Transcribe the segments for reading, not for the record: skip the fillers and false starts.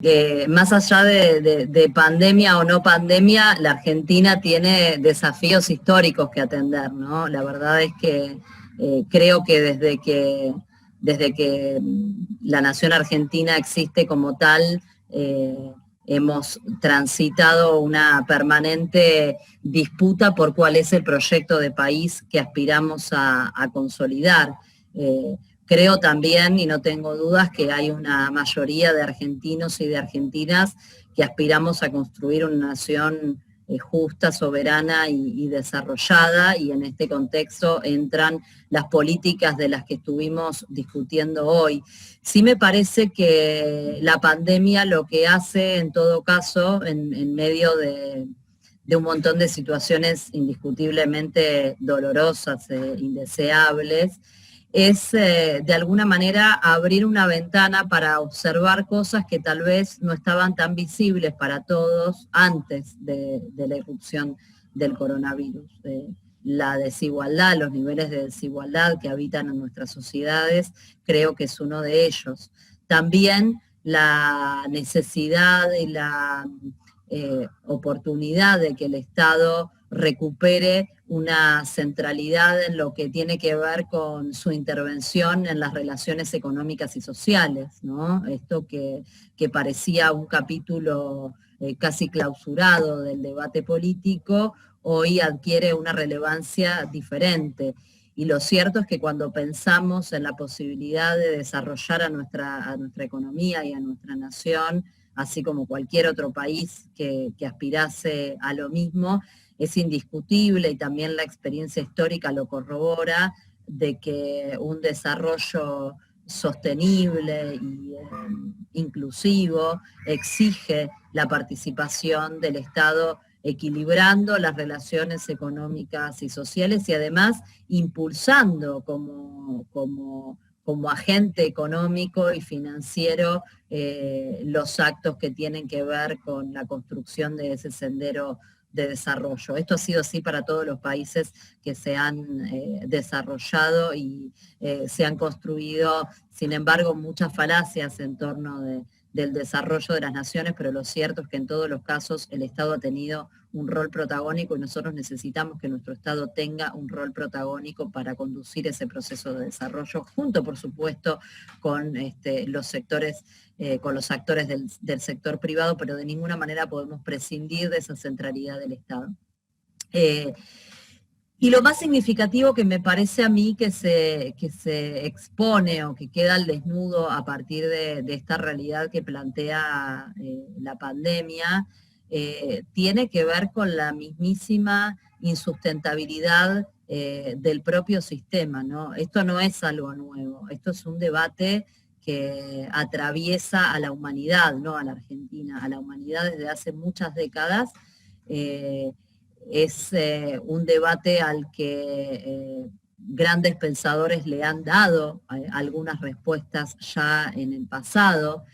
que más allá de pandemia o no pandemia, la Argentina tiene desafíos históricos que atender, ¿no? La verdad es que creo que desde que la nación argentina existe como tal, hemos transitado una permanente disputa por cuál es el proyecto de país que aspiramos a consolidar. Creo también, y no tengo dudas, que hay una mayoría de argentinos y de argentinas que aspiramos a construir una nación justa, soberana y desarrollada, y en este contexto entran las políticas de las que estuvimos discutiendo hoy. Sí me parece que la pandemia lo que hace, en todo caso, en medio de un montón de situaciones indiscutiblemente dolorosas e indeseables, es de alguna manera abrir una ventana para observar cosas que tal vez no estaban tan visibles para todos antes de la irrupción del coronavirus. La desigualdad, los niveles de desigualdad que habitan en nuestras sociedades, creo que es uno de ellos. También la necesidad y la oportunidad de que el Estado recupere una centralidad en lo que tiene que ver con su intervención en las relaciones económicas y sociales, ¿no? Esto que parecía un capítulo casi clausurado del debate político, hoy adquiere una relevancia diferente. Y lo cierto es que cuando pensamos en la posibilidad de desarrollar a nuestra economía y a nuestra nación, así como cualquier otro país que aspirase a lo mismo, es indiscutible, y también la experiencia histórica lo corrobora, de que un desarrollo sostenible y inclusivo exige la participación del Estado, equilibrando las relaciones económicas y sociales y además impulsando como agente económico y financiero los actos que tienen que ver con la construcción de ese sendero de desarrollo. Esto ha sido así para todos los países que se han desarrollado y se han construido, sin embargo, muchas falacias en torno del desarrollo de las naciones, pero lo cierto es que en todos los casos el Estado ha tenido un rol protagónico y nosotros necesitamos que nuestro Estado tenga un rol protagónico para conducir ese proceso de desarrollo, junto, por supuesto, con los sectores, con los actores del sector privado, pero de ninguna manera podemos prescindir de esa centralidad del Estado. Y lo más significativo que me parece a mí que se expone o que queda al desnudo a partir de esta realidad que plantea la pandemia, tiene que ver con la mismísima insustentabilidad del propio sistema, ¿no? Esto no es algo nuevo, esto es un debate que atraviesa a la humanidad, no a la Argentina, a la humanidad desde hace muchas décadas. Es un debate al que grandes pensadores le han dado algunas respuestas ya en el pasado,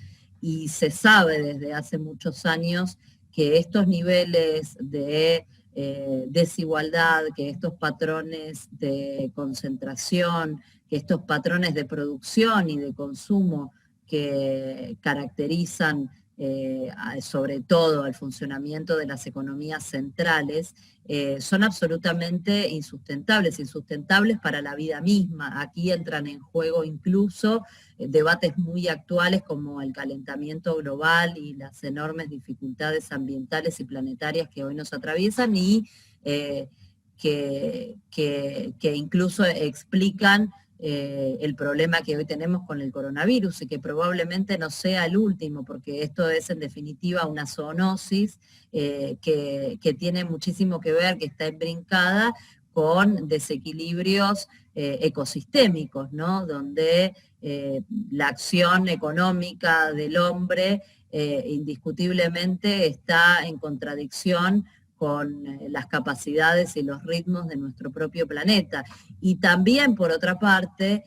y se sabe desde hace muchos años que estos niveles de desigualdad, que estos patrones de concentración, que estos patrones de producción y de consumo que caracterizan sobre todo al funcionamiento de las economías centrales, son absolutamente insustentables para la vida misma. Aquí entran en juego incluso debates muy actuales como el calentamiento global y las enormes dificultades ambientales y planetarias que hoy nos atraviesan y que incluso explican el problema que hoy tenemos con el coronavirus y que probablemente no sea el último, porque esto es en definitiva una zoonosis que tiene muchísimo que ver, que está embrincada con desequilibrios ecosistémicos, ¿no? Donde la acción económica del hombre indiscutiblemente está en contradicción con las capacidades y los ritmos de nuestro propio planeta. Y también, por otra parte,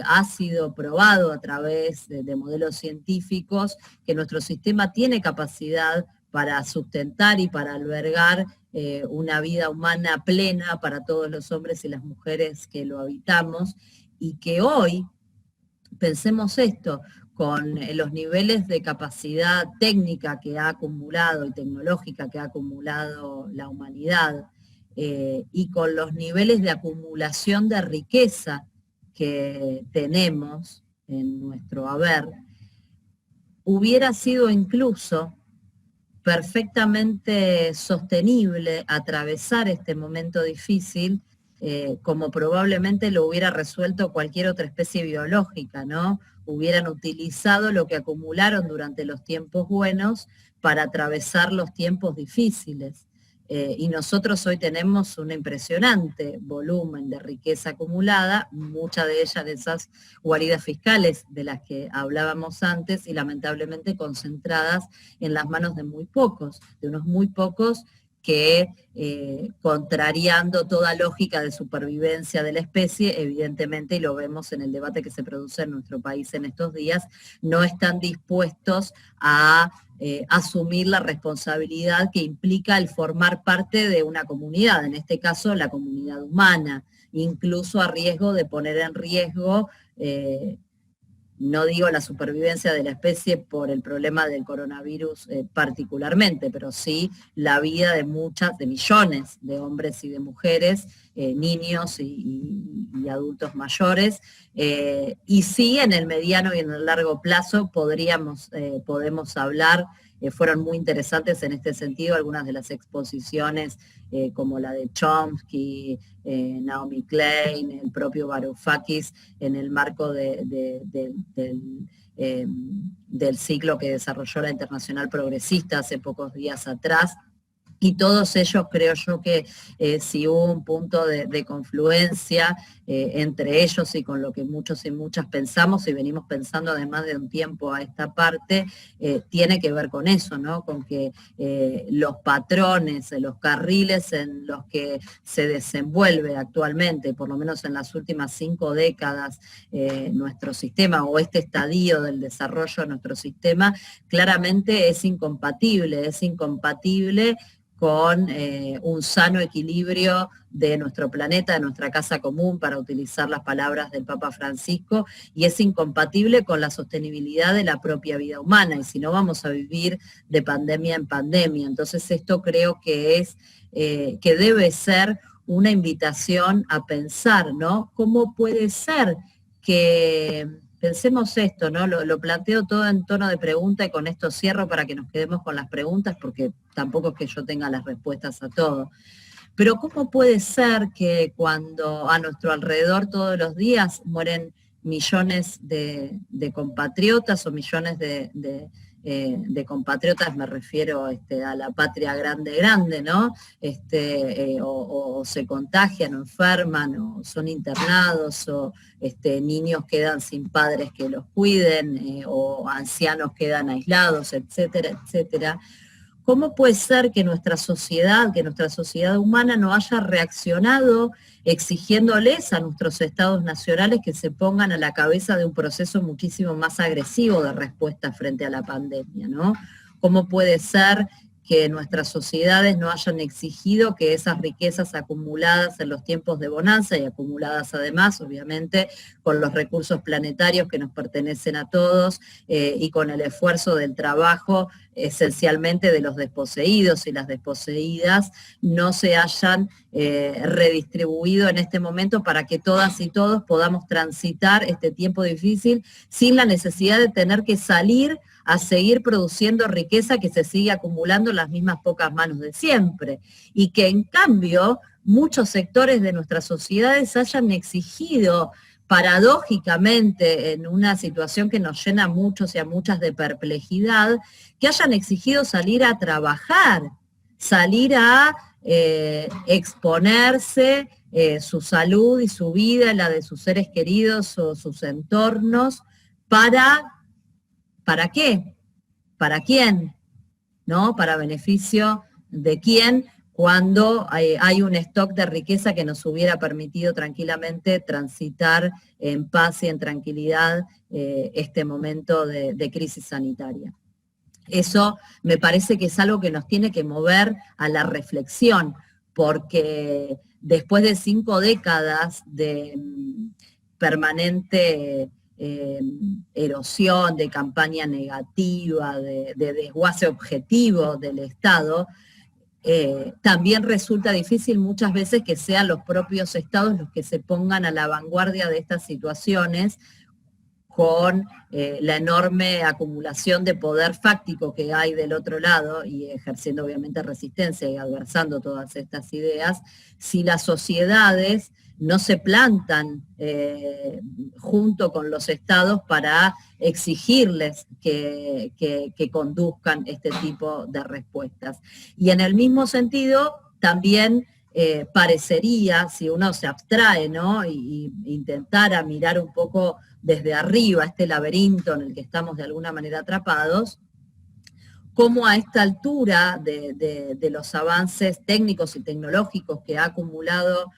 ha sido probado a través de modelos científicos que nuestro sistema tiene capacidad para sustentar y para albergar una vida humana plena para todos los hombres y las mujeres que lo habitamos, y que hoy, pensemos esto, con los niveles de capacidad técnica que ha acumulado y tecnológica que ha acumulado la humanidad, y con los niveles de acumulación de riqueza que tenemos en nuestro haber, hubiera sido incluso perfectamente sostenible atravesar este momento difícil, como probablemente lo hubiera resuelto cualquier otra especie biológica, ¿no? Hubieran utilizado lo que acumularon durante los tiempos buenos para atravesar los tiempos difíciles. Y nosotros hoy tenemos un impresionante volumen de riqueza acumulada, muchas de ellas de esas guaridas fiscales de las que hablábamos antes y lamentablemente concentradas en las manos de muy pocos, de unos muy pocos que, contrariando toda lógica de supervivencia de la especie, evidentemente, y lo vemos en el debate que se produce en nuestro país en estos días, no están dispuestos a asumir la responsabilidad que implica el formar parte de una comunidad, en este caso la comunidad humana, incluso a riesgo de poner en riesgo, no digo la supervivencia de la especie por el problema del coronavirus particularmente, pero sí la vida de millones de hombres y de mujeres, niños y adultos mayores, y sí en el mediano y en el largo plazo podemos hablar. Fueron muy interesantes en este sentido algunas de las exposiciones, como la de Chomsky, Naomi Klein, el propio Varoufakis, en el marco del ciclo que desarrolló la Internacional Progresista hace pocos días atrás. Y todos ellos, creo yo que si hubo un punto de confluencia entre ellos y con lo que muchos y muchas pensamos y venimos pensando además de un tiempo a esta parte, tiene que ver con eso, ¿no? Con que los patrones, los carriles en los que se desenvuelve actualmente, por lo menos en las últimas 5 décadas, nuestro sistema o este estadio del desarrollo de nuestro sistema, claramente es incompatible con un sano equilibrio de nuestro planeta, de nuestra casa común, para utilizar las palabras del Papa Francisco, y es incompatible con la sostenibilidad de la propia vida humana, y si no vamos a vivir de pandemia en pandemia. Entonces esto creo que que debe ser una invitación a pensar, ¿no? ¿Cómo puede ser que... Pensemos esto, ¿no? Lo planteo todo en tono de pregunta y con esto cierro para que nos quedemos con las preguntas, porque tampoco es que yo tenga las respuestas a todo. Pero ¿cómo puede ser que cuando a nuestro alrededor todos los días mueren millones de compatriotas o millones de compatriotas, me refiero a la patria grande, ¿no? O se contagian o enferman o son internados o niños quedan sin padres que los cuiden, o ancianos quedan aislados, etcétera, etcétera? ¿Cómo puede ser que nuestra sociedad humana no haya reaccionado exigiéndoles a nuestros estados nacionales que se pongan a la cabeza de un proceso muchísimo más agresivo de respuesta frente a la pandemia, ¿no? ¿Cómo puede ser que nuestras sociedades no hayan exigido que esas riquezas acumuladas en los tiempos de bonanza y acumuladas además, obviamente, con los recursos planetarios que nos pertenecen a todos, y con el esfuerzo del trabajo esencialmente de los desposeídos y las desposeídas, no se hayan redistribuido en este momento para que todas y todos podamos transitar este tiempo difícil sin la necesidad de tener que salir a seguir produciendo riqueza que se sigue acumulando en las mismas pocas manos de siempre, y que en cambio muchos sectores de nuestras sociedades hayan exigido, paradójicamente, en una situación que nos llena a muchos y a muchas de perplejidad, que hayan exigido salir a trabajar, salir a exponerse su salud y su vida, la de sus seres queridos o sus entornos, ¿para qué? ¿Para quién? ¿No? ¿Para beneficio de quién? Cuando hay un stock de riqueza que nos hubiera permitido tranquilamente transitar en paz y en tranquilidad este momento de crisis sanitaria. Eso me parece que es algo que nos tiene que mover a la reflexión, porque después de 5 décadas de permanente erosión, de campaña negativa, de desguace objetivo del Estado, también resulta difícil muchas veces que sean los propios estados los que se pongan a la vanguardia de estas situaciones, con la enorme acumulación de poder fáctico que hay del otro lado y ejerciendo obviamente resistencia y adversando todas estas ideas. Si las sociedades no se plantan junto con los estados para exigirles que conduzcan este tipo de respuestas. Y en el mismo sentido, también parecería, si uno se abstrae, ¿no?, y intentara mirar un poco desde arriba este laberinto en el que estamos de alguna manera atrapados, cómo a esta altura de los avances técnicos y tecnológicos que ha acumulado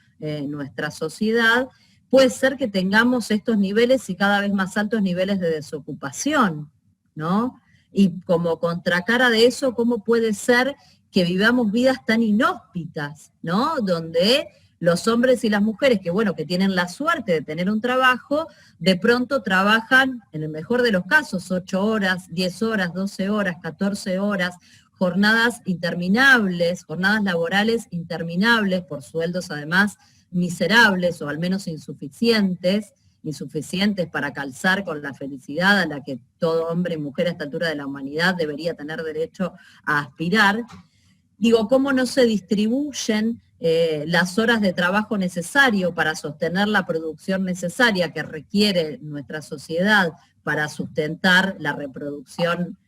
nuestra sociedad, puede ser que tengamos estos niveles y cada vez más altos niveles de desocupación, ¿no? Y como contracara de eso, ¿cómo puede ser que vivamos vidas tan inhóspitas, ¿no?, donde los hombres y las mujeres que, bueno, que tienen la suerte de tener un trabajo, de pronto trabajan, en el mejor de los casos, 8 horas, 10 horas, 12 horas, 14 horas, jornadas interminables, jornadas laborales interminables, por sueldos además miserables o al menos insuficientes para calzar con la felicidad a la que todo hombre y mujer a esta altura de la humanidad debería tener derecho a aspirar. Digo, ¿cómo no se distribuyen las horas de trabajo necesario para sostener la producción necesaria que requiere nuestra sociedad para sustentar la reproducción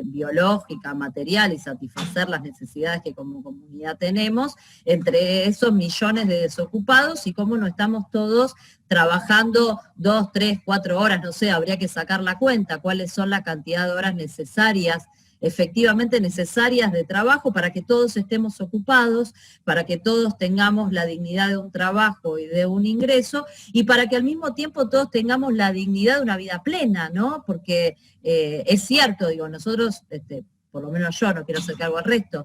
biológica, material y satisfacer las necesidades que como comunidad tenemos, entre esos millones de desocupados, y cómo no estamos todos trabajando 2, 3, 4 horas, no sé, habría que sacar la cuenta, cuáles son la cantidad de horas necesarias, efectivamente necesarias de trabajo para que todos estemos ocupados, para que todos tengamos la dignidad de un trabajo y de un ingreso, y para que al mismo tiempo todos tengamos la dignidad de una vida plena, ¿no? Porque es cierto, digo, nosotros, por lo menos yo, no quiero hacer cargo al resto,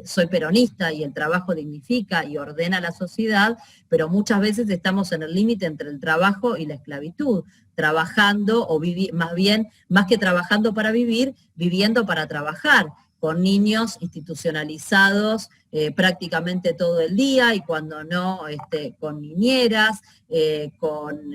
soy peronista y el trabajo dignifica y ordena la sociedad, pero muchas veces estamos en el límite entre el trabajo y la esclavitud, trabajando, o más bien, más que trabajando para vivir, viviendo para trabajar, con niños institucionalizados prácticamente todo el día, y cuando no, con niñeras, con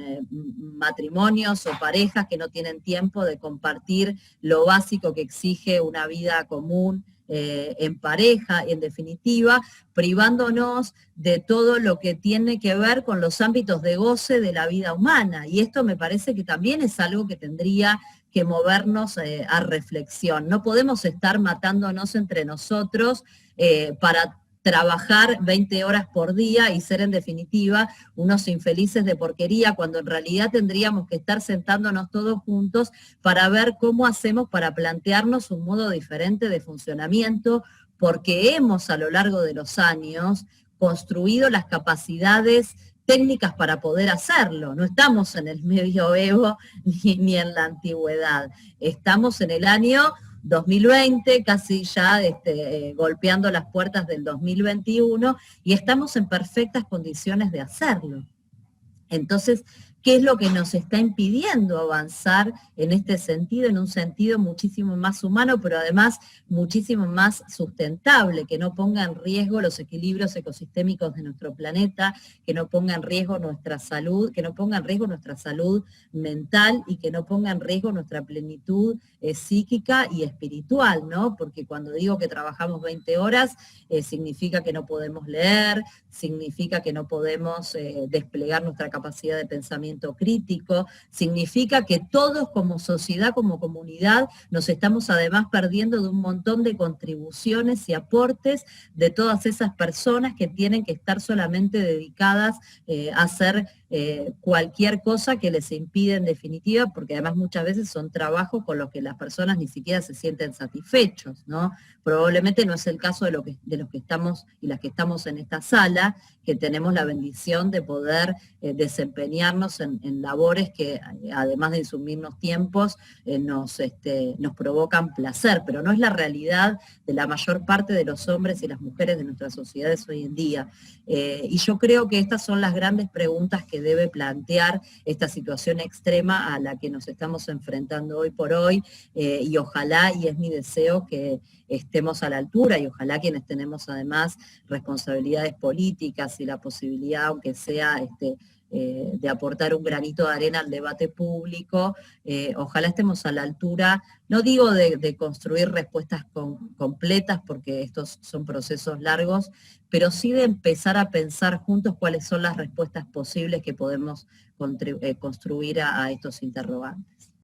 matrimonios o parejas que no tienen tiempo de compartir lo básico que exige una vida común en pareja, y en definitiva, privándonos de todo lo que tiene que ver con los ámbitos de goce de la vida humana. Y esto me parece que también es algo que tendría que movernos a reflexión. No podemos estar matándonos entre nosotros para trabajar 20 horas por día y ser en definitiva unos infelices de porquería, cuando en realidad tendríamos que estar sentándonos todos juntos para ver cómo hacemos para plantearnos un modo diferente de funcionamiento, porque hemos a lo largo de los años construido las capacidades técnicas para poder hacerlo. No estamos en el medioevo ni en la antigüedad, estamos en el año 2020, casi ya golpeando las puertas del 2021, y estamos en perfectas condiciones de hacerlo. Entonces, ¿qué es lo que nos está impidiendo avanzar en este sentido, en un sentido muchísimo más humano, pero además muchísimo más sustentable, que no ponga en riesgo los equilibrios ecosistémicos de nuestro planeta, que no ponga en riesgo nuestra salud, que no ponga en riesgo nuestra salud mental y que no ponga en riesgo nuestra plenitud psíquica y espiritual, ¿no? Porque cuando digo que trabajamos 20 horas, significa que no podemos leer, significa que no podemos desplegar nuestra capacidad de pensamiento crítico, significa que todos como sociedad, como comunidad, nos estamos además perdiendo de un montón de contribuciones y aportes de todas esas personas que tienen que estar solamente dedicadas a hacer cualquier cosa que les impide en definitiva, porque además muchas veces son trabajos con los que las personas ni siquiera se sienten satisfechos, ¿no? Probablemente no es el caso de los que estamos y las que estamos en esta sala, que tenemos la bendición de poder desempeñarnos en labores que, además de insumirnos tiempos, nos provocan placer, pero no es la realidad de la mayor parte de los hombres y las mujeres de nuestras sociedades hoy en día. Y yo creo que estas son las grandes preguntas que debe plantear esta situación extrema a la que nos estamos enfrentando hoy por hoy, y ojalá, y es mi deseo, que estemos a la altura, y ojalá quienes tenemos además responsabilidades políticas y la posibilidad, aunque sea de aportar un granito de arena al debate público, ojalá estemos a la altura, no digo de construir respuestas completas, porque estos son procesos largos, pero sí de empezar a pensar juntos cuáles son las respuestas posibles que podemos construir a estos interrogantes.